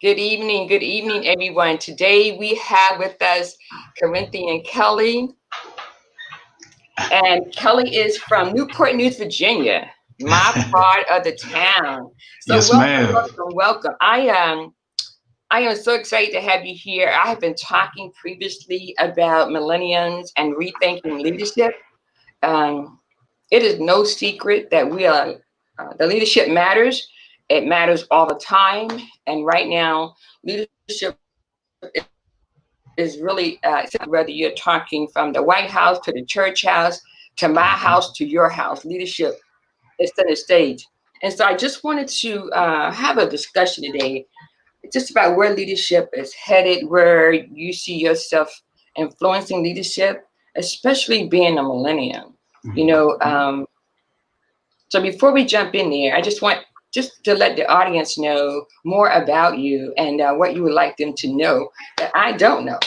Good evening, everyone. Today we have with us Corinthian Kelly, and Kelly is from Newport News, Virginia, my part of the town. So Yes, welcome, ma'am. welcome, welcome. I am so excited to have you here. I have been talking previously about millennials and rethinking leadership. Um, it is no secret that we are the leadership matters. It matters all the time, and right now, leadership is really whether you're talking from the White House to the church house to my house to your house. Leadership is center stage. And so I just wanted to have a discussion today just about where leadership is headed, where you see yourself influencing leadership, especially being a millennium. You Mhm. know, so before we jump in there, I just want just to let the audience know more about you and what you would like them to know that I don't know.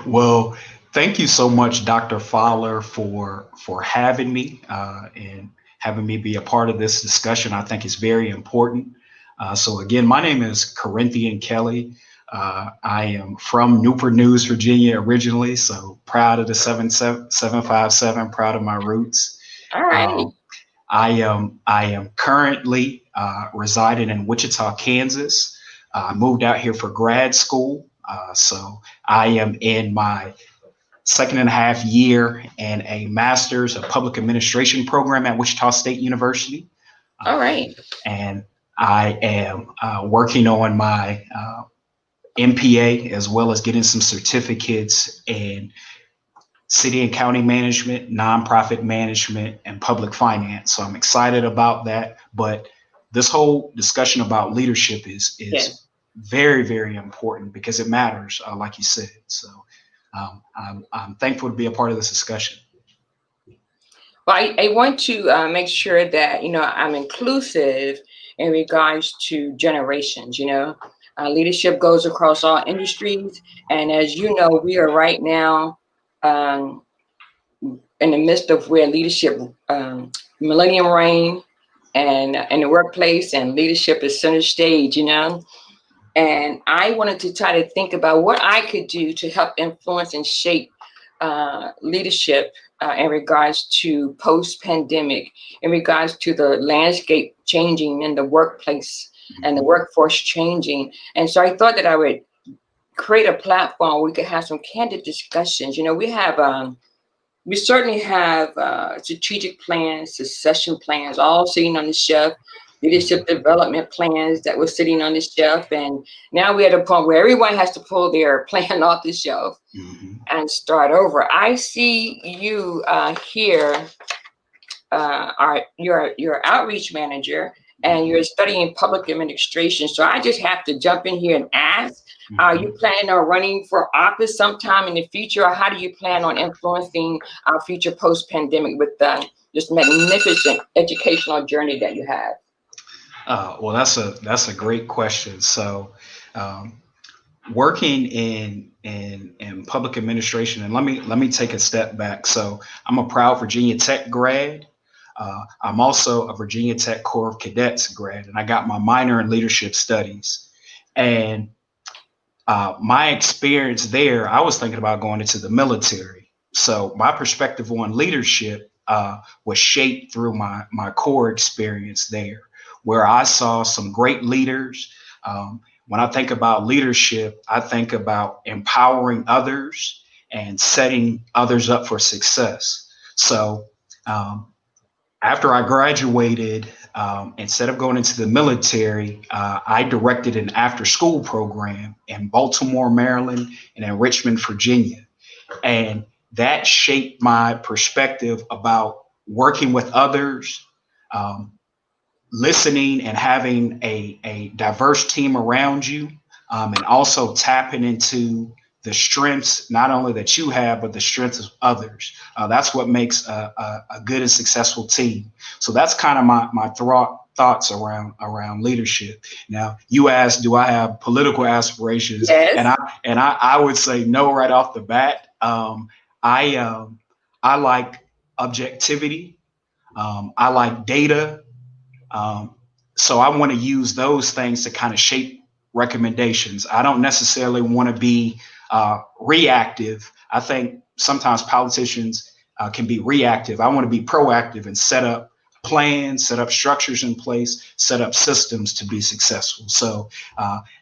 Well, thank you so much, Dr. Fowler, for having me and having me be a part of this discussion. I think it's very important. So again, my name is Corinthian Kelly. I am from Newport News, Virginia, originally. So proud of the 757, proud of my roots. All right. Um, I am currently residing in Wichita, Kansas. I moved out here for grad school, so I am in my second and a half year in a master's of public administration program at Wichita State University, All uh, right. and I am working on my MPA as well as getting some certificates in city and county management, nonprofit management, and public finance. So I'm excited about that. But this whole discussion about leadership is Yes. very, very important because it matters, like you said. So I'm thankful to be a part of this discussion. Well, I want to make sure that I'm inclusive in regards to generations. Leadership goes across all industries, and as you know, we are right now um, in the midst of where leadership, millennium reign, and in the workplace, and leadership is center stage. And I wanted to try to think about what I could do to help influence and shape leadership in regards to post pandemic, in regards to the landscape changing in the workplace and the workforce changing. And so I thought that I would create a platform where we could have some candid discussions. We certainly have strategic plans, succession plans, all sitting on the shelf, leadership development plans that were sitting on the shelf. And now we're at a point where everyone has to pull their plan off the shelf Mhm. and start over. I see you here, you're outreach manager and you're studying public administration. So I just have to jump in here and ask, are you Mhm. planning on running for office sometime in the future, or how do you plan on influencing our future post-pandemic with this magnificent educational journey that you have? Well, that's a great question. So, um, working in public administration, and let me take a step back. So, I'm a proud Virginia Tech grad. I'm also a Virginia Tech Corps of Cadets grad, and I got my minor in leadership studies. And my experience there, I was thinking about going into the military. So my perspective on leadership was shaped through my core experience there, where I saw some great leaders. When I think about leadership, I think about empowering others and setting others up for success. So um, after I graduated, instead of going into the military, I directed an after school program in Baltimore, Maryland, and in Richmond, Virginia. And that shaped my perspective about working with others, um, listening and having a diverse team around you, and also tapping into the strengths not only that you have but the strengths of others. That's what makes a good and successful team. So that's kind of my thoughts around leadership. Now you asked, do I have political aspirations? and Yes. i and I would say no right off the bat. I like objectivity. I like data. um, so I want to use those things to kind of shape recommendations. I don't necessarily want to be reactive. I think sometimes politicians can be reactive. I want to be proactive and set up plans, set up structures in place, set up systems to be successful. So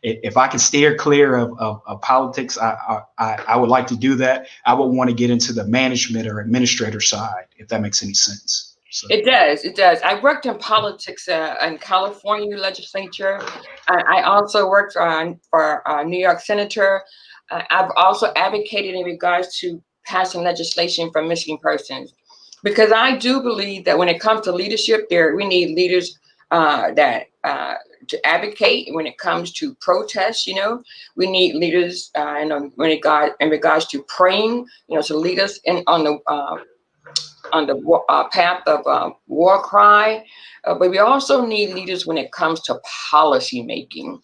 if I can steer clear of politics, I would like to do that. I would want to get into the management or administrator side, if that makes any sense. So. It does. It does. I worked in politics in California legislature. I also worked for New York senator. I've also advocated in regards to passing legislation for missing persons, because I do believe that when it comes to leadership, there we need leaders that to advocate. When it comes to protest, we need leaders in regards to praying, to lead us in on the path of war cry, but we also need leaders when it comes to policy making.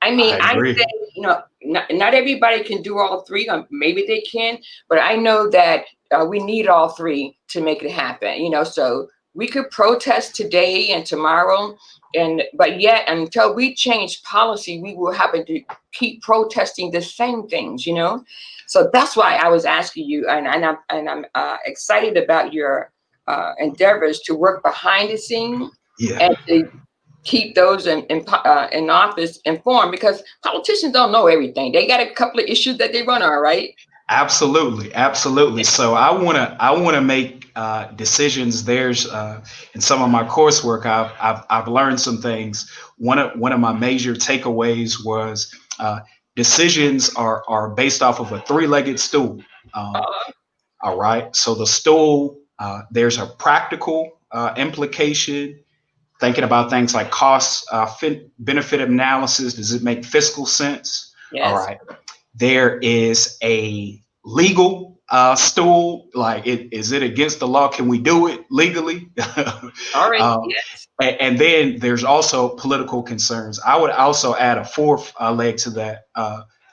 I mean, I I agree. say, not everybody can do all three. Maybe they can, but I know that we need all three to make it happen. So we could protest today and tomorrow, but yet until we change policy, we will happen to keep protesting the same things. So that's why I was asking you, and I'm excited about your endeavors to work behind the scene Yeah. and to keep those in office informed, because politicians don't know everything. They got a couple of issues that they run on, right? Absolutely, absolutely. So I wanna make decisions. There's in some of my coursework, I've learned some things. One of my major takeaways was decisions are based off of a three-legged stool. Um, Uh, all right. So the stool, there's a practical implication. Thinking about things like cost benefit analysis. Does it make fiscal sense? All yes. right. There is a legal stool. Like, is it against the law? Can we do it legally? All right. um, Yes. and then there's also political concerns. I would also add a fourth leg to that.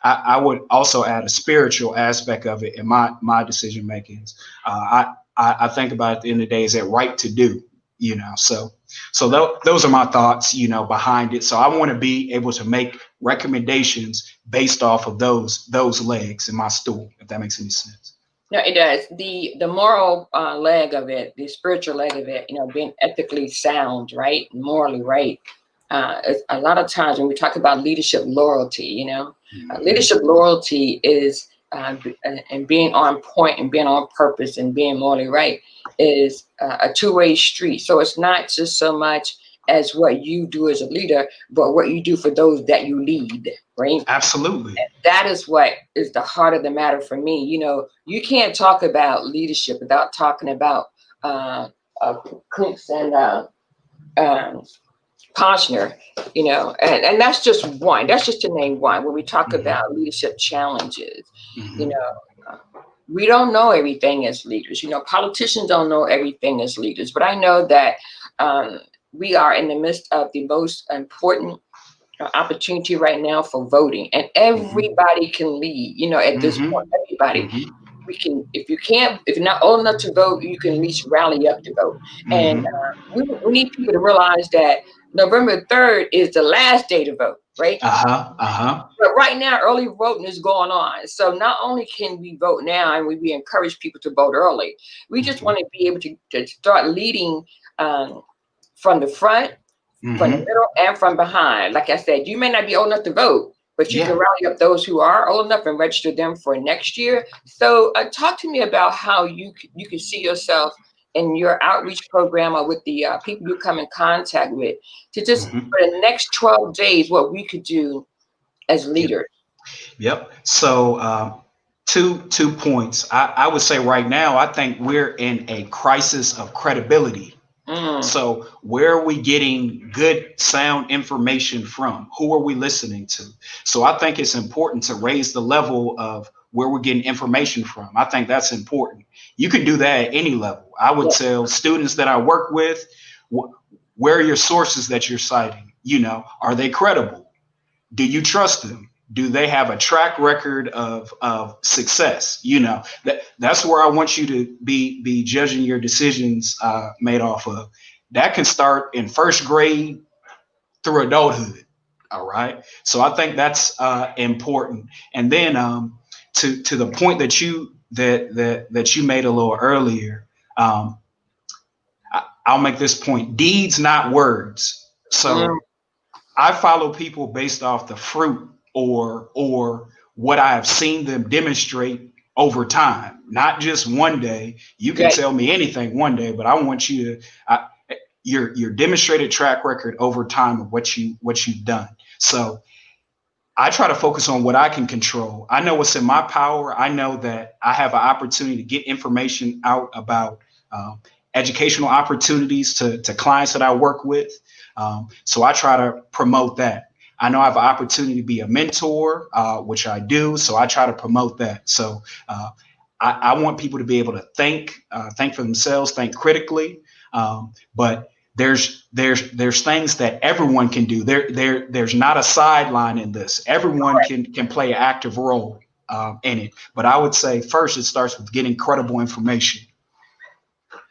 I would also add a spiritual aspect of it in my decision makings. I think about, at the end of the day, is it right to do? Those are my thoughts, behind it. So I want to be able to make recommendations based off of those legs in my stool, if that makes any sense. No, it does. The moral leg of it, the spiritual leg of it, being ethically sound, right, morally right. A lot of times when we talk about leadership loyalty, Mhm. leadership loyalty is and being on point and being on purpose and being morally right is a two-way street. So it's not just so much as what you do as a leader, but what you do for those that you lead, right? Absolutely. That is what is the heart of the matter for me. You can't talk about leadership without talking about uh, Cooks and um, Posner, and that's just one. That's just to name one. When we talk Hmm. about leadership challenges, you Hmm. know, uh, we don't know everything as leaders. Politicians don't know everything as leaders, but I know that um, we are in the midst of the most important opportunity right now for voting, and Hmm. everybody can lead. At this Hmm. point, everybody, Hmm. we can. If you're not old enough to vote, you can at least rally up to vote. And Hmm. we need people to realize that November 3rd is the last day to vote, right? Uh-huh. Uh-huh. But right now, early voting is going on. So not only can we vote now, and we encourage people to vote early, we just want Hmm. to be able to start leading um, from the front, from the Hmm. middle, and from behind. Like I said, you may not be old enough to vote, but you can Yeah. rally up those who are old enough and register them for next year. So, talk to me about how you can see yourself in your outreach program or with the people you come in contact with, to just Hmm. for the next 12 days, what we could do as Yep. leaders. Yep. So two points. I would say right now, I think we're in a crisis of credibility. Mm, So where are we getting good sound information from? Who are we listening to? So I think it's important to raise the level of where we're getting information from. I think that's important. You can do that at any level. I would yeah, tell students that I work with, where are your sources that you're citing? Are they credible? Do you trust them? Do they have a track record of success? That's where I want you to be judging your decisions made off of. That can start in first grade through adulthood. All right. So I think that's important. And then to the point that you made a little earlier, um, I'll make this point: deeds, not words. Mm, So I follow people based off the fruit or what I have seen them demonstrate over time, not just one day. You can right. tell me anything one day, but I want you to your demonstrated track record over time of what you've done. So I try to focus on what I can control. I know what's in my power. I know that I have an opportunity to get information out about um, educational opportunities to clients that I work with. So I try to promote that. I know I have an opportunity to be a mentor, which I do. So I try to promote that. So I want people to be able to think for themselves, think critically. But there's things that everyone can do. There's not a sideline in this. Everyone can play an active role in it. But I would say first it starts with getting credible information.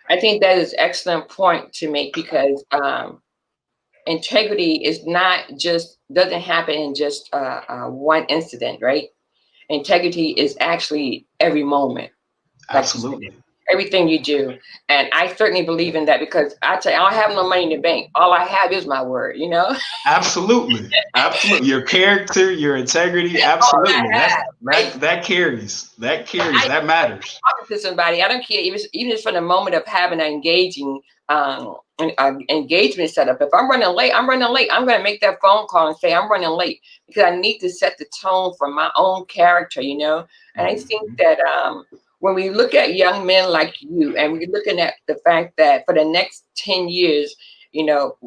I think that is excellent point to make because integrity is not just doesn't happen in just one incident, right? Integrity is actually every moment, like you said, Absolutely. everything you do. And I certainly believe in that because I tell you, I don't have no money in the bank. All I have is my word, you know? Absolutely. Absolutely. Your character, your integrity, All I absolutely. have, right? That carries. That carries. I That matters. talking to somebody, I don't care, even just from the moment of having an engaging engagement set up. If I'm running late, I'm running late. I'm going to make that phone call and say I'm running late because I need to set the tone for my own character, you know. And I think Mhm. that when we look at young men like you, and we're looking at the fact that for the next 10 years, you know,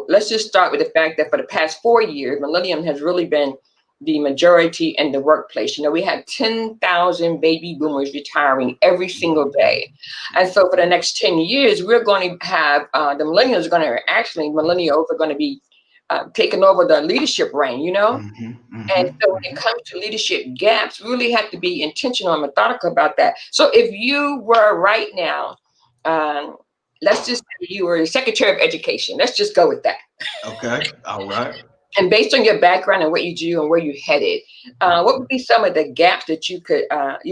let's just start with the fact that for the past 4 years, Millennium has really been the majority in the workplace. You know, we had 10,000 baby boomers retiring every single day. And so for the next 10 years, we're going to have the millennials are going to actually, millennials are going to be taking over the leadership reign, you know? Mhm. And Mhm. so when it Mhm. comes to leadership gaps, we really have to be intentional and methodical about that. So if you were right now, um, let's just say you were the Secretary of Education. Let's just go with that. Okay. All right. And based on your background and what you do and where you headed, what would be some of the gaps that you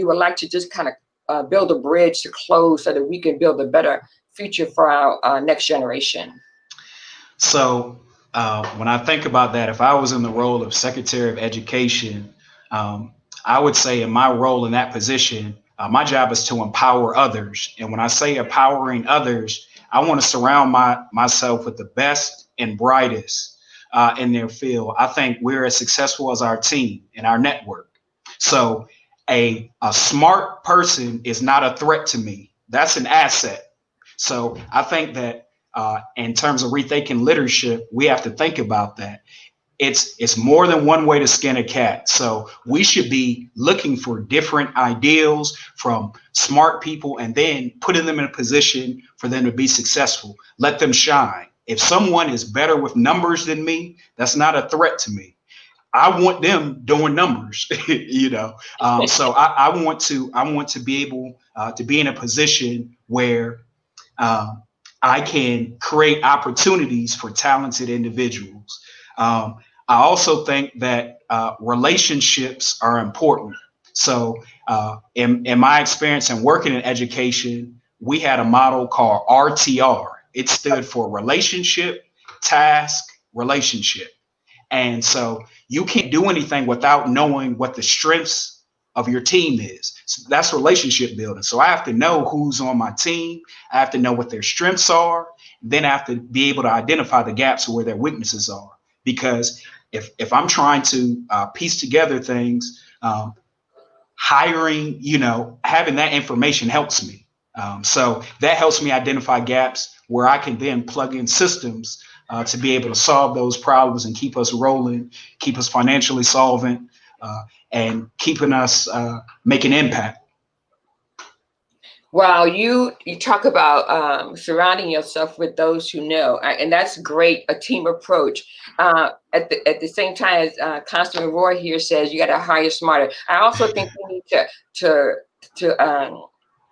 would like to just kind of build a bridge to close so that we can build a better future for our next generation? So when I think about that, if I was in the role of Secretary of Education, um, I would say in my role in that position, my job is to empower others. And when I say empowering others, I want to surround myself with the best and brightest in their field. I think we're as successful as our team and our network. So a smart person is not a threat to me. That's an asset. So I think that in terms of rethinking leadership, we have to think about that. It's more than one way to skin a cat. So we should be looking for different ideals from smart people and then putting them in a position for them to be successful. Let them shine. If someone is better with numbers than me, that's not a threat to me. I want them doing numbers, you know. So I want to be able to be in a position where um, I can create opportunities for talented individuals. I also think that relationships are important. So, in my experience in working in education, we had a model called RTR. It stood for relationship, task, relationship. And so you can't do anything without knowing what the strengths of your team is. So that's relationship building. So I have to know who's on my team. I have to know what their strengths are. Then I have to be able to identify the gaps where their weaknesses are. Because if I'm trying to piece together things, hiring, having that information helps me. So that helps me identify gaps where I can then plug in systems to be able to solve those problems and keep us rolling, keep us financially solvent, and keeping us making impact. Well, you talk about surrounding yourself with those who know, and that's great. A team approach. At the same time as Constable Roy here says, you got to hire smarter. I also think we need to to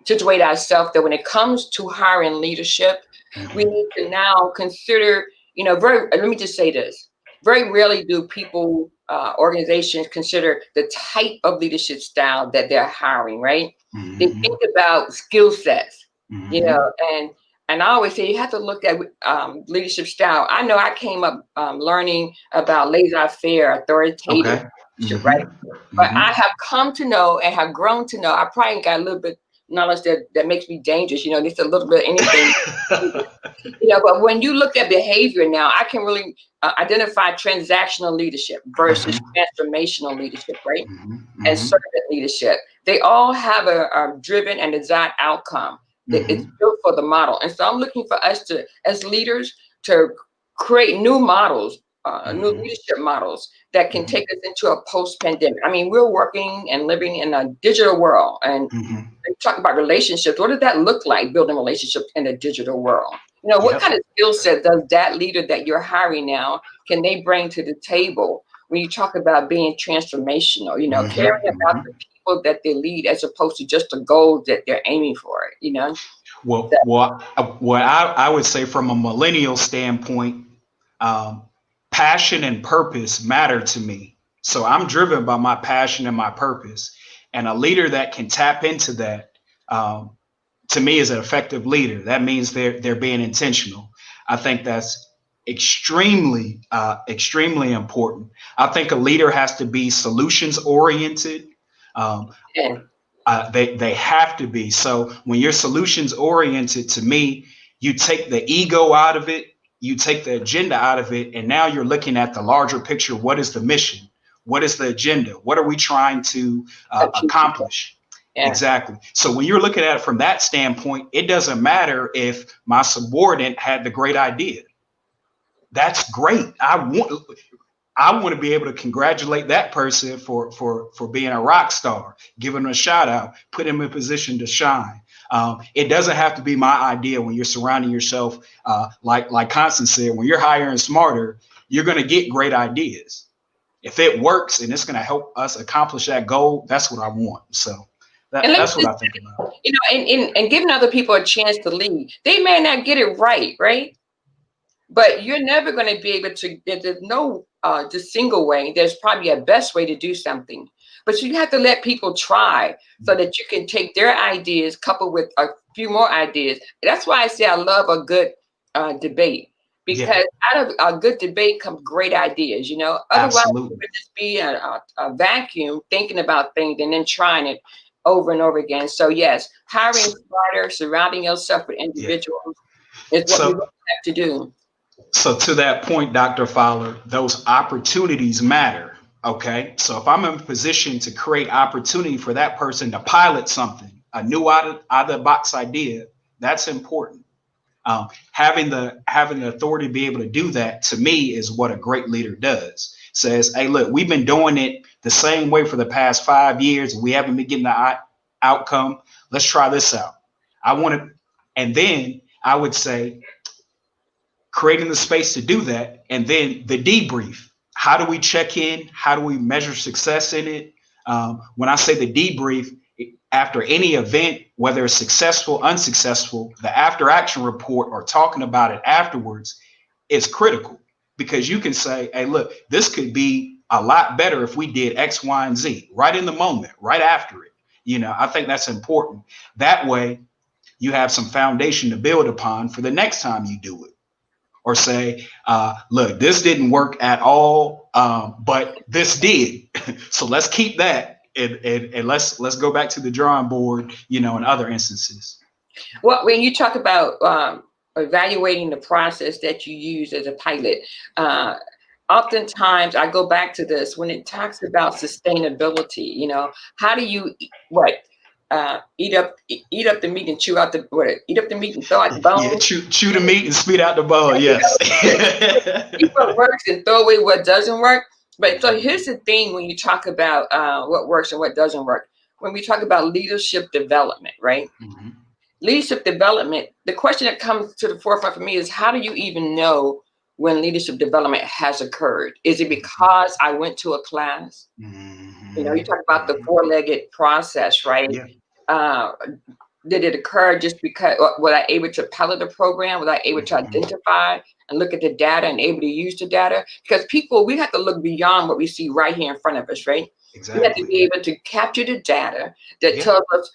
situate ourselves that when it comes to hiring leadership, we Mhm. need to now consider. You know, very. Let me just say this. Very rarely do people, organizations consider the type of leadership style that they're hiring, right? They Hmm. think about skill sets, you know, Hmm. and I always say you have to look at leadership style. I know I came up learning about laissez-faire, authoritative Okay. leadership, Hmm. right? But Hmm. I have come to know and have grown to know. I probably got a little bit knowledge that makes me dangerous. You know, just a little bit of anything. But when you look at behavior now, I can really identify transactional leadership versus Hmm. transformational leadership, right? Hmm. And Hmm. servant leadership. They all have a driven and desired outcome. That it's Hmm. built for the model. And so I'm looking for us to, as leaders, to create new models, new Hmm. leadership models that can Hmm. take us into a post-pandemic. I mean, we're working and living in a digital world, and Hmm. talk about relationships. What does that look like, building relationships in a digital world? What Yep. kind of skill set does that leader that you're hiring now, can they bring to the table when you talk about being transformational, caring Hmm. about Hmm. the people that they lead as opposed to just the goals that they're aiming for? What I would say from a millennial standpoint, um, passion and purpose matter to me. So I'm driven by my passion and my purpose. And a leader that can tap into that, um, to me, is an effective leader. That means they're being intentional. I think that's extremely important. I think a leader has to be solutions oriented. Um, And they have to be. So when you're solutions oriented, to me, you take the ego out of it, you take the agenda out of it, and now you're looking at the larger picture. What is the mission? What is the agenda? What are we trying to achieve. accomplish? Yeah. Exactly. So when you're looking at it from that standpoint, it doesn't matter if my subordinate had the great idea. That's great. I want to be able to congratulate that person for being a rock star, give them a shout out, put them in position to shine. It doesn't have to be my idea when you're surrounding yourself, like Constance said, when you're hiring smarter, you're going to get great ideas. If it works and it's going to help us accomplish that goal, that's what I want. So And let me that's what just, I think about. and giving other people a chance to lead. They may not get it right, right? But you're never going to be able to. There's no just single way. There's probably a best way to do something, but you have to let people try so that you can take their ideas, coupled with a few more ideas. That's why I say I love a good debate, Yeah, because out of a good debate comes great ideas. Otherwise it absolutely. would just be a vacuum thinking about things and then trying it over and over again. So yes, hiring smarter, surrounding yourself with Yeah. individuals is what we really So have to do. So to that point, Dr. Fowler, those opportunities matter. Okay. So if I'm in a position to create opportunity for that person to pilot something, a new out of the box idea, that's important. Having the authority to be able to do that, to me, is what a great leader does. Says, hey, look, we've been doing it the same way for the past 5 years. We haven't been getting the outcome. Let's try this out. I want to, and then I would say, creating the space to do that, and then the debrief. How do we check in? How do we measure success in it? When I say the debrief, after any event, whether it's successful, unsuccessful, the after action report or talking about it afterwards is critical, because you can say, hey, look, this could be a lot better if we did X, Y, and Z right in the moment, right after it. I think that's important. That way, you have some foundation to build upon for the next time you do it, or say, look, this didn't work at all, but this did. So let's keep that, and let's go back to the drawing board, in other instances. Well, when you talk about evaluating the process that you use as a pilot, uh, oftentimes I go back to this when it talks about sustainability. How do you eat up the meat and chew out the what? Eat up the meat and throw out the Yeah, bones. chew the meat and spit out the bone. Yes. Keep what works and throw away what doesn't work. But so here's the thing: when you talk about what works and what doesn't work, when we talk about leadership development, right? Mhm. Leadership development, the question that comes to the forefront for me is, how do you even know when leadership development has occurred? Is it because I went to a class? You Mhm. talk about the Mhm. four-legged process, right? Yeah. Uh, did it occur just because, or was I able to pilot the program? Was I able to Mhm. identify and look at the data and able to use the data? Because people, we have to look beyond what we see right here in front of us, right? We have to Exactly. be able to capture the data that Yeah. tells us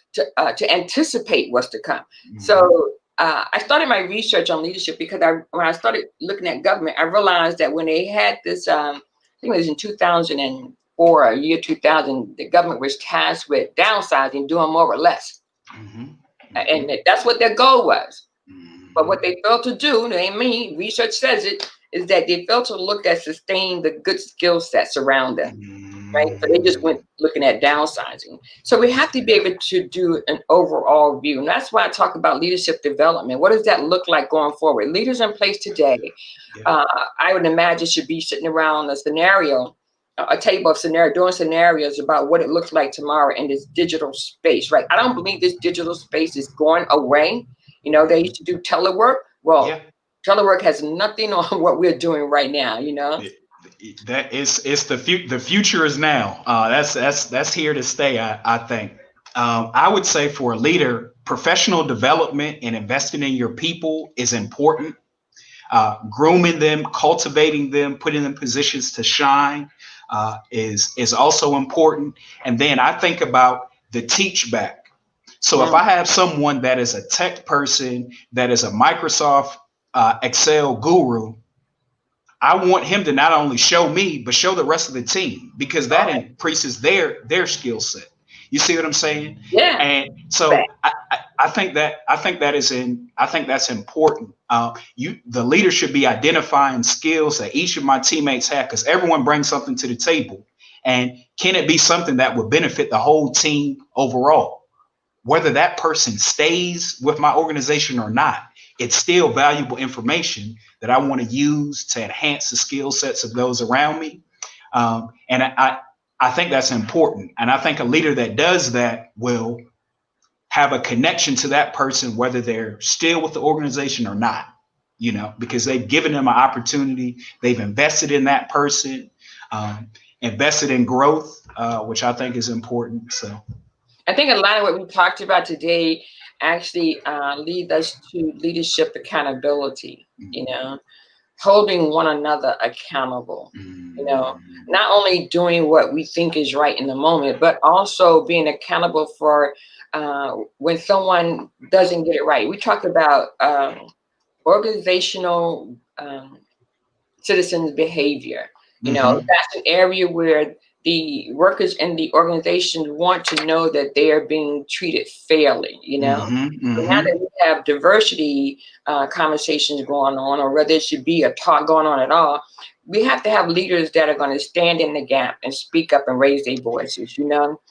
to anticipate what's to come. Mhm. So I started my research on leadership because when I started looking at government, I realized that when they had this, I think it was in 2004, year 2000, the government was tasked with downsizing, doing more or less, Mhm. and Mhm. that's what their goal was. But what Mhm. they failed to do, and I mean, research says it, is that they failed to look at sustain the good skill sets around them, right? So they just went Mhm. looking at downsizing. So we have to be able to do an overall view. And that's why I talk about leadership development. What does that look like going forward? Leaders in place today, Yeah. uh, I would imagine should be sitting around a scenario, a table of scenario, doing scenarios about what it looks like tomorrow in this digital space, right? I don't believe this digital space is going away. You know, they Mhm. used to do telework. Well, Yeah. telework has nothing on what we're doing right now, you know? That is, it's the future is now. That's here to stay. I think. I would say for a leader, professional development and investing in your people is important. Grooming them, cultivating them, putting them in positions to shine is also important. And then I think about the teach back. So if Mm, I have someone that is a tech person, that is a Microsoft Excel guru, I want him to not only show me, but show the rest of the team because all that right. increases their skill set. You see what I'm saying? Yeah. And so I think that's important. The leader should be identifying skills that each of my teammates have because everyone brings something to the table. And can it be something that would benefit the whole team overall? Whether that person stays with my organization or not, it's still valuable information that I want to use to enhance the skill sets of those around me. And I think that's important. And I think a leader that does that will have a connection to that person, whether they're still with the organization or not, because they've given them an opportunity, they've invested in that person, um, invested in growth, which I think is important. So, I think a lot of what we talked about today actually lead us to leadership accountability, you know, holding one another accountable, you know, mm, not only doing what we think is right in the moment, but also being accountable for when someone doesn't get it right. We talked about organizational citizens' behavior. You know, mhm. that's an area where the workers in the organization want to know that they are being treated fairly, you know. Mhm, So now mhm. that we have diversity conversations going on, or whether it should be a talk going on at all, we have to have leaders that are going to stand in the gap and speak up and raise their voices, you know.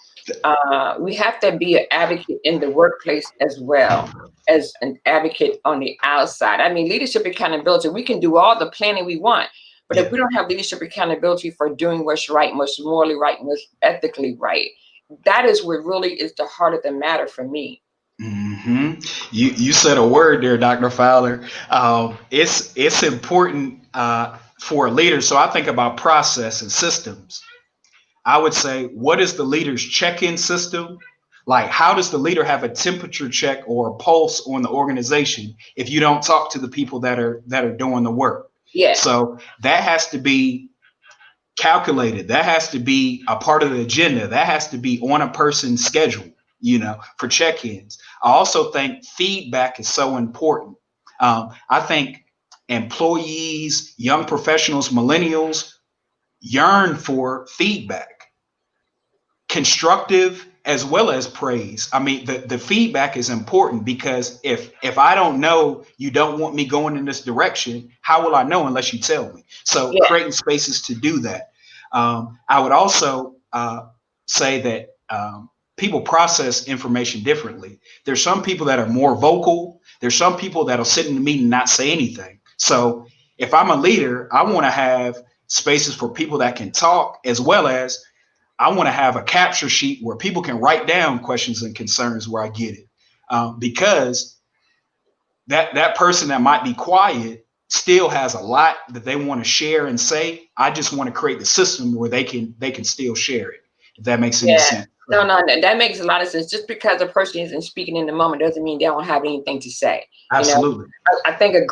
We have to be an advocate in the workplace as well as an advocate on the outside. I mean, leadership accountability, we can do all the planning we want, but if Yeah. we don't have leadership accountability for doing what's right, what's morally right, and what's ethically right, that is what really is the heart of the matter for me. You said a word there, Dr. Fowler. It's important for a leader. So I think about process and systems. I would say, what is the leader's check-in system? Like, how does the leader have a temperature check or a pulse on the organization if you don't talk to the people that are doing the work? Yeah, So that has to be calculated. That has to be a part of the agenda. That has to be on a person's schedule, for check-ins. I also think feedback is so important. I think employees, young professionals, millennials yearn for feedback, constructive as well as praise. I mean, the feedback is important because if I don't know you don't want me going in this direction, how will I know unless you tell me? So yeah, creating spaces to do that. I would also say that people process information differently. There's some people that are more vocal. There's some people that'll sit in the meeting and not say anything. So if I'm a leader, I want to have spaces for people that can talk as well as I want to have a capture sheet where people can write down questions and concerns where I get it, because that person that might be quiet still has a lot that they want to share and say. I just want to create the system where they can still share it. If that makes any yeah. sense. No, no, that makes a lot of sense. Just because a person isn't speaking in the moment doesn't mean they don't have anything to say. You know, Absolutely. I think the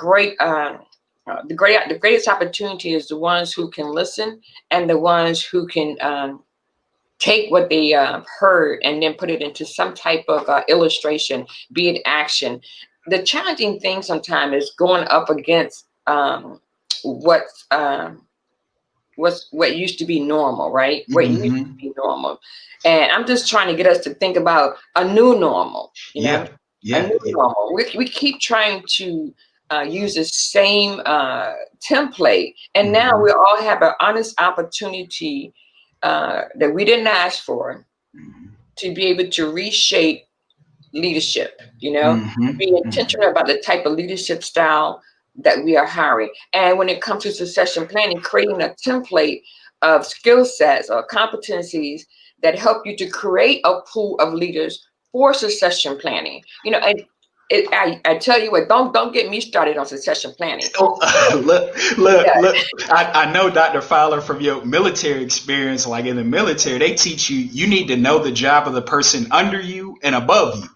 greatest opportunity is the ones who can listen and the ones who can take what they heard and then put it into some type of illustration, be it action. The challenging thing sometimes is going up against what's what used to be normal, right? What used to Hmm. be normal. And I'm just trying to get us to think about a new normal, you know, Yeah. a Yeah. new Yeah. normal. We keep trying to use the same template, and now we Hmm. all have an honest opportunity that we didn't ask for Hmm. to be able to reshape leadership, you know, Hmm. be intentional about the type of leadership style that we are hiring. And when it comes to succession planning, creating a template of skill sets or competencies that help you to create a pool of leaders for succession planning. You know, and I tell you what, don't get me started on succession planning. Oh, Yeah, look. I know Dr. Fowler from your military experience. Like in the military, they teach you you need to know the job of the person under you and above you.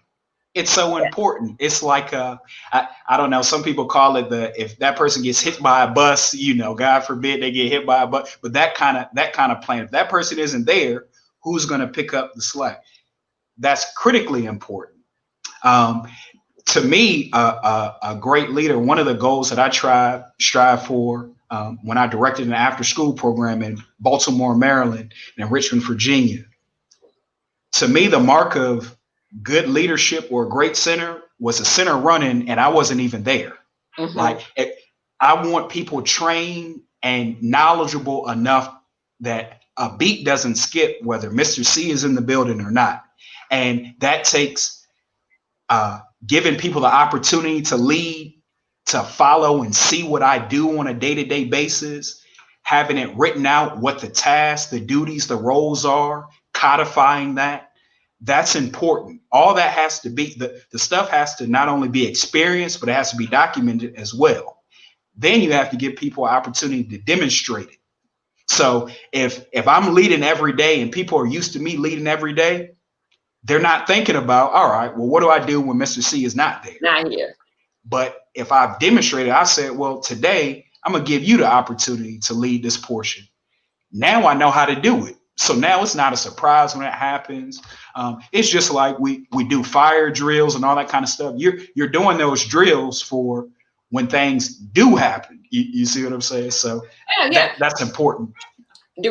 It's so important. It's like I don't know. Some people call it the if that person gets hit by a bus, God forbid they get hit by a bus. But that kind of plan. If that person isn't there, who's going to pick up the slack? That's critically important. Um, to me, a great leader, one of the goals that I strive for when I directed an after school program in Baltimore, Maryland, and Richmond, Virginia. To me, the mark of good leadership or a great center was a center running, and I wasn't even there. hmm Like, I want people trained and knowledgeable enough that a beat doesn't skip whether Mr. C is in the building or not. And that takes giving people the opportunity to lead, to follow and see what I do on a day to day basis, having it written out what the tasks, the duties, the roles are, codifying that. That's important. All that has to be, the stuff has to not only be experienced, but it has to be documented as well. Then you have to give people an opportunity to demonstrate it. So if I'm leading every day and people are used to me leading every day, they're not thinking about, all right, well, what do I do when Mr. C is not there? Not here. But if I've demonstrated, I said, well, today I'm going to give you the opportunity to lead this portion. Now I know how to do it. So now it's not a surprise when it happens. It's just like we do fire drills and all that kind of stuff. You're doing those drills for when things do happen. You see what I'm saying? So Yeah, yeah. that's important. The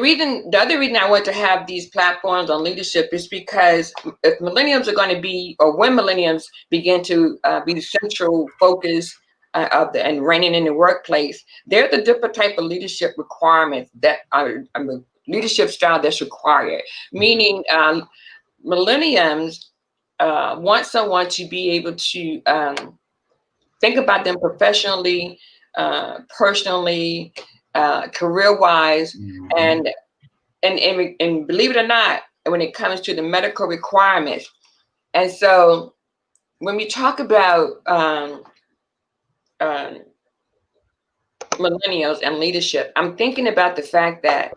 other reason I want to have these platforms on leadership is because if millennials are going to be, or when millennials begin to be the central focus of the and reigning in the workplace, they're the different type of leadership requirements that are leadership style that's required. Meaning, millennials want someone to be able to think about them professionally, personally, career wise, Mhm. and and believe it or not, when it comes to the medical requirements. And so when we talk about um, millennials and leadership, I'm thinking about the fact that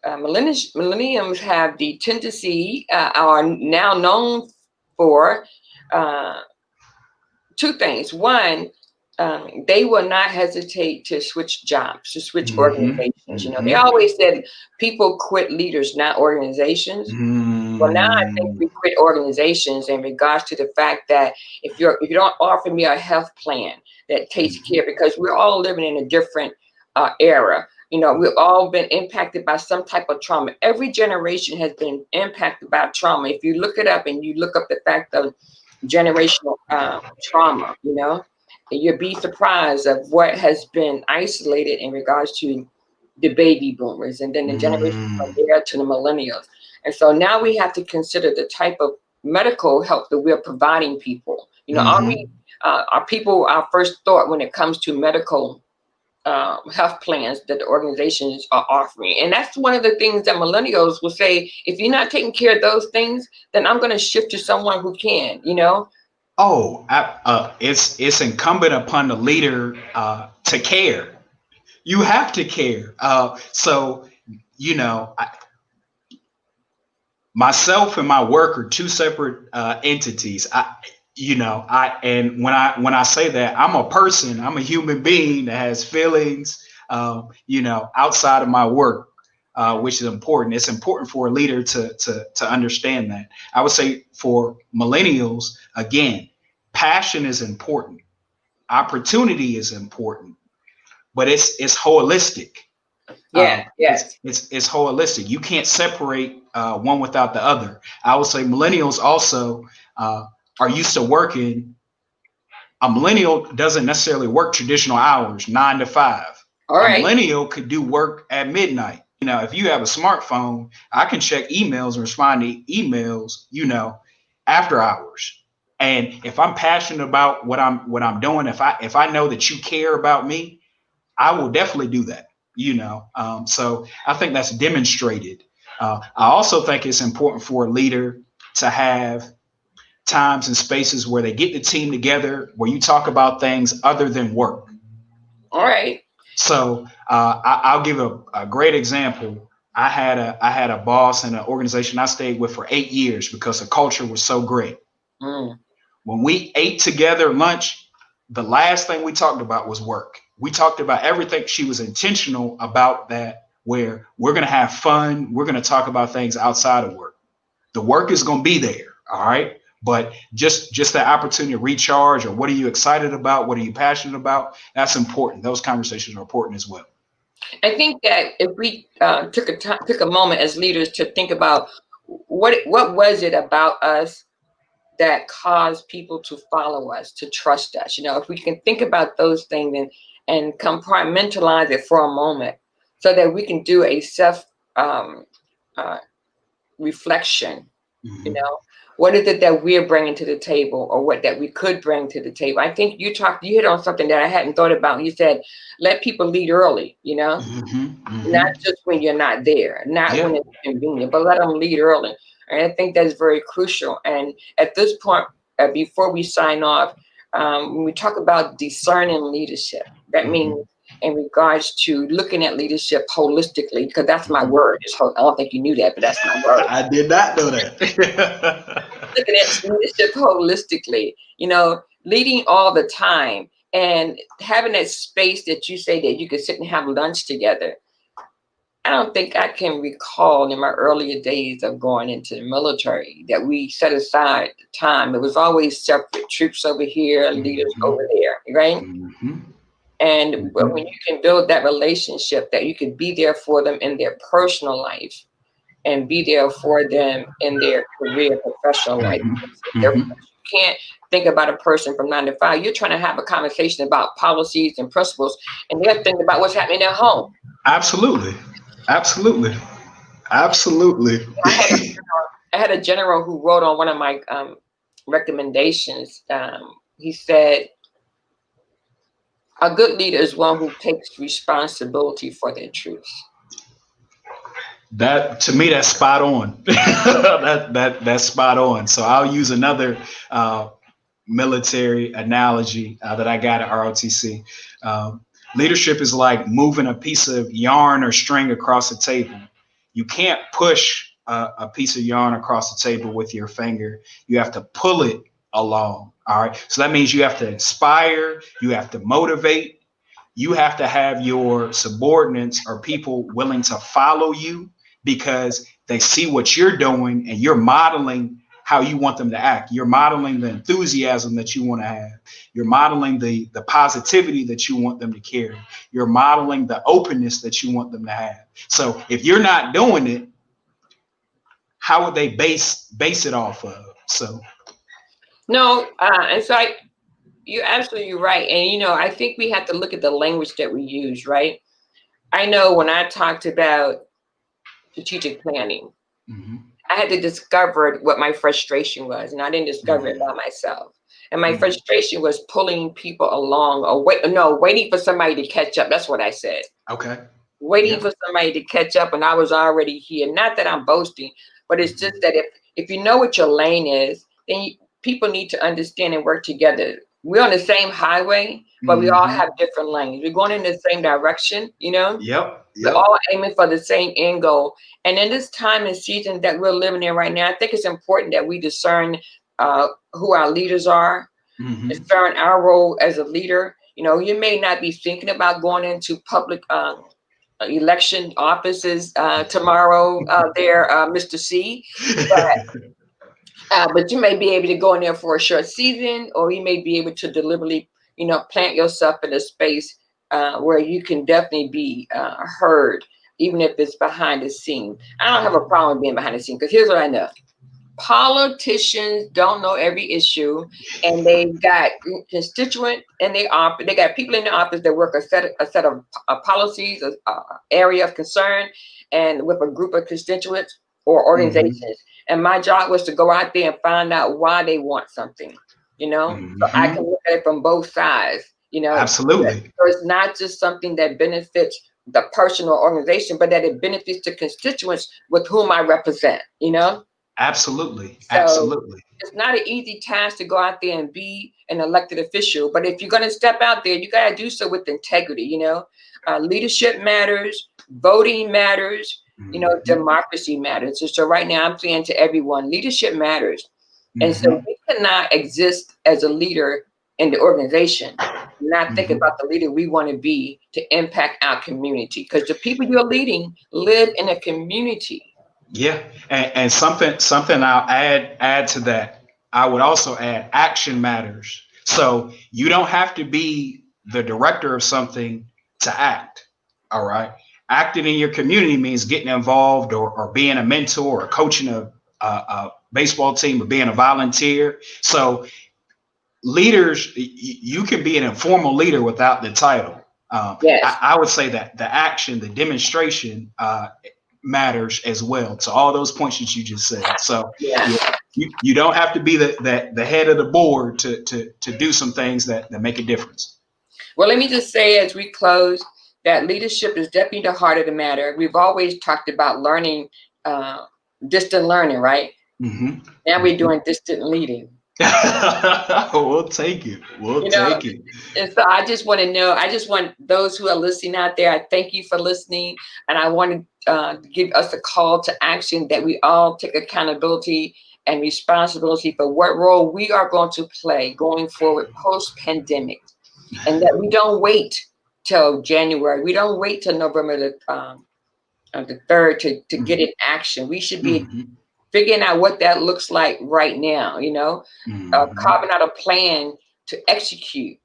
millennials have the tendency, are now known for uh, two things. One, they will not hesitate to switch jobs, to switch Mhm. organizations. You know, they Mhm. always said people quit leaders, not organizations. Well, now I think Mm. we quit organizations in regards to the fact that if you don't offer me a health plan that takes care, because we're all living in a different era. You know, we've all been impacted by some type of trauma. Every generation has been impacted by trauma. If you look it up and you look up the fact of generational trauma, you know, and you'll be surprised of what has been isolated in regards to the baby boomers and then the generation from Mm. there to the millennials. And so now we have to consider the type of medical help that we're providing people. You know, Mhm. are people our first thought when it comes to medical health plans that the organizations are offering? And that's one of the things that millennials will say, if you're not taking care of those things, then I'm going to shift to someone who can, you know? Oh, it's incumbent upon the leader to care. You have to care. So you know, myself and my work are two separate entities. And when I say that, I'm a person, I'm a human being that has feelings, outside of my work, which is important. It's important for a leader to understand that. I would say for millennials, again, passion is important, opportunity is important, but it's holistic. Yeah, yes. It's holistic. You can't separate one without the other. I would say millennials also uh, are used to working. A millennial doesn't necessarily work traditional hours, 9 to 5. All A right. millennial could do work at midnight. If you have a smartphone, I can check emails and respond to emails, after hours. And if I'm passionate about what I'm doing, if I know that you care about me, I will definitely do that. So I think that's demonstrated. I also think it's important for a leader to have times and spaces where they get the team together, where you talk about things other than work. All right. So I'll give a great example. I had a boss in an organization I stayed with for 8 years because the culture was so great. Mm. When we ate together lunch, the last thing we talked about was work. We talked about everything. She was intentional about that, where we're going to have fun. We're going to talk about things outside of work. The work is going to be there. All right. But just that opportunity to recharge, or what are you excited about? What are you passionate about? That's important. Those conversations are important as well. I think that if we took a moment as leaders to think about what was it about us that caused people to follow us, to trust us. If we can think about those things and compartmentalize it for a moment, so that we can do a self um, uh, reflection. you Mm-hmm. know what is it that we're bringing to the table, or what that we could bring to the table? I think you hit on something that I hadn't thought about. You said, let people lead early, Mm-hmm. not Mm-hmm. just when you're not there, not when Yeah. it's convenient, but let them lead early. And I think that's very crucial. And at this point, before we sign off, when we talk about discerning leadership, that means Mm-hmm. in regards to looking at leadership holistically, because that's my Mm-hmm. word. I don't think you knew that, but that's my word. I did not know that. Looking at leadership holistically, leading all the time, and having that space that you say that you could sit and have lunch together. I don't think I can recall in my earlier days of going into the military that we set aside the time. It was always separate, troops over here, leaders Mm-hmm. over there, right? Mm-hmm. And Mm-hmm. when you can build that relationship, that you can be there for them in their personal life and be there for them in their career, professional life. You Mm-hmm. can't think about a person from 9 to 5. You're trying to have a conversation about policies and principles, and they're thinking about what's happening at home. Absolutely. Absolutely. Absolutely. I had a I had a general who wrote on one of my recommendations. He said, "A good leader is one who takes responsibility for their truths." That, to me, that's spot on. That's spot on. So I'll use another uh, military analogy that I got at ROTC. Leadership is like moving a piece of yarn or string across the table. You can't push a piece of yarn across the table with your finger. You have to pull it along. All right. So that means you have to inspire, you have to motivate, you have to have your subordinates or people willing to follow you because they see what you're doing and you're modeling how you want them to act. You're modeling the enthusiasm that you want to have. You're modeling the positivity that you want them to carry. You're modeling the openness that you want them to have. So if you're not doing it, how would they base it off of? So No, and so you're absolutely right. And I think we have to look at the language that we use, right? I know when I talked about strategic planning, mhm, I had to discover what my frustration was, and I didn't discover it by mhm, myself. And my mhm. frustration was pulling people along, or waiting for somebody to catch up. That's what I said. Okay. Waiting Yeah. for somebody to catch up, and I was already here. Not that I'm boasting, but it's just Mhm, that if you know what your lane is, then people need to understand and work together. We're on the same highway, but we all Mm-hmm. have different lanes. We're going in the same direction, you know. Yep. We're Yep. all aiming for the same end goal. And in this time and season that we're living in right now, I think it's important that we discern who our leaders are, Mm-hmm. discern our role as a leader. You know, you may not be thinking about going into public election offices tomorrow there, Mr. C, but you may be able to go in there for a short season, or you may be able to deliberately, you know, plant yourself in a space where you can definitely be heard, even if it's behind the scene. I don't have a problem being behind the scene because here's what I know: politicians don't know every issue, and they got constituent in their office. They got people in the office that work a set of policies, a area of concern, and with a group of constituents or Mm-hmm. organizations. And my job was to go out there and find out why they want something, you know, so I can Mm-hmm. look at it from both sides, you know. Absolutely. So it's not just something that benefits the person or organization, but that it benefits the constituents with whom I represent, you know. Absolutely. So Absolutely. it's not an easy task to go out there and be an elected official. But if you're going to step out there, you got to do so with integrity. You know, leadership matters, voting matters. You know, Mm-hmm. democracy matters. So right now, I'm saying to everyone, leadership matters. And so Mm-hmm. we cannot exist as a leader in the organization, not think Mm-hmm. about the leader we want to be to impact our community. Because the people you're leading live in a community. Yeah, and something I'll add to that. I would also add action matters. So you don't have to be the director of something to act. All right, acting in your community means getting involved or being a mentor or coaching a baseball team or being a volunteer. So leaders, you can be an informal leader without the title. Yes. I would say that the action, the demonstration matters as well to all those points that you just said. So Yeah. yeah, you don't have to be the head of the board to do some things that make a difference. Well, let me just say as we close that leadership is definitely the heart of the matter. We've always talked about learning, uh, distant learning, right? Hmm. Now we're Hmm. doing distant leading. We'll take it. We'll You know, take it. and so I just want to know, I just want those who are listening out there, I thank you for listening. And I want to give us a call to action that we all take accountability and responsibility for what role we are going to play going forward post pandemic. And that we don't wait till January. We don't wait till November the 3rd to get in action. We should be Hmm. figuring out what that looks like right now, you know, Hmm. carving out a plan to execute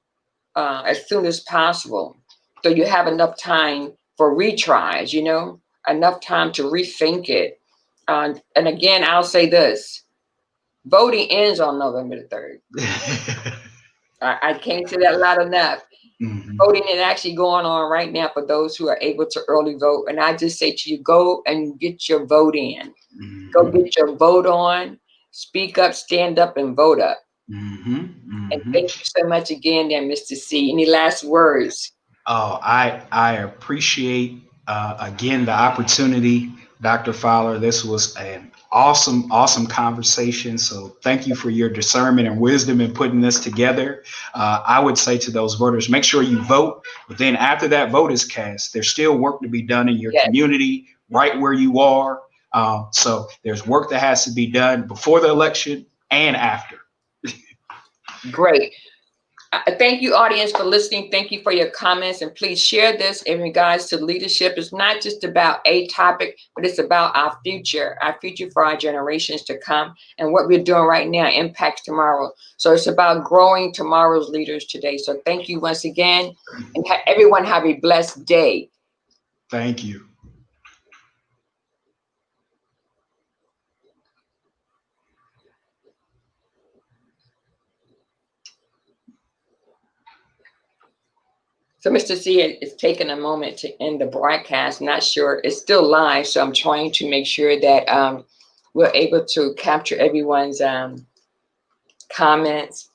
as soon as possible. So you have enough time for retries, you know, enough time to rethink it. And again, I'll say this: voting ends on November the 3rd. I can't say that loud enough. Hmm. Voting is actually going on right now for those who are able to early vote. And I just say to you, go and get your vote in. Go Hmm. get your vote on. Speak up, stand up, and vote up. Hmm. And Hmm. thank you so much again, there, Mr. C. Any last words? Oh, I appreciate again the opportunity, Dr. Fowler. This was an awesome conversation. So thank you for your discernment and wisdom in putting this together. I would say to those voters, make sure you vote. But then after that vote is cast, there's still work to be done in your Yes, community, right where you are. So there's work that has to be done before the election and after. great. Thank you, audience, for listening. Thank you for your comments. And please share this in regards to leadership. It's not just about a topic, but it's about our future for our generations to come. And what we're doing right now impacts tomorrow. So it's about growing tomorrow's leaders today. So thank you once again. And everyone have a blessed day. Thank you. So Mr. C, it's taken a moment to end the broadcast. Not sure it's still live, so I'm trying to make sure that we're able to capture everyone's comments.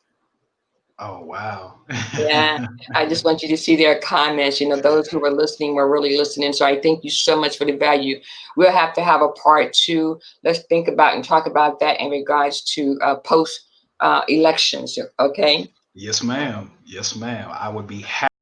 Oh, wow. Yeah, I just want you to see their comments. You know, those who were listening were really listening. So I thank you so much for the value. We'll have to have a part two. Let's think about and talk about that in regards to post elections. Okay. Yes, ma'am. Yes, ma'am. I would be happy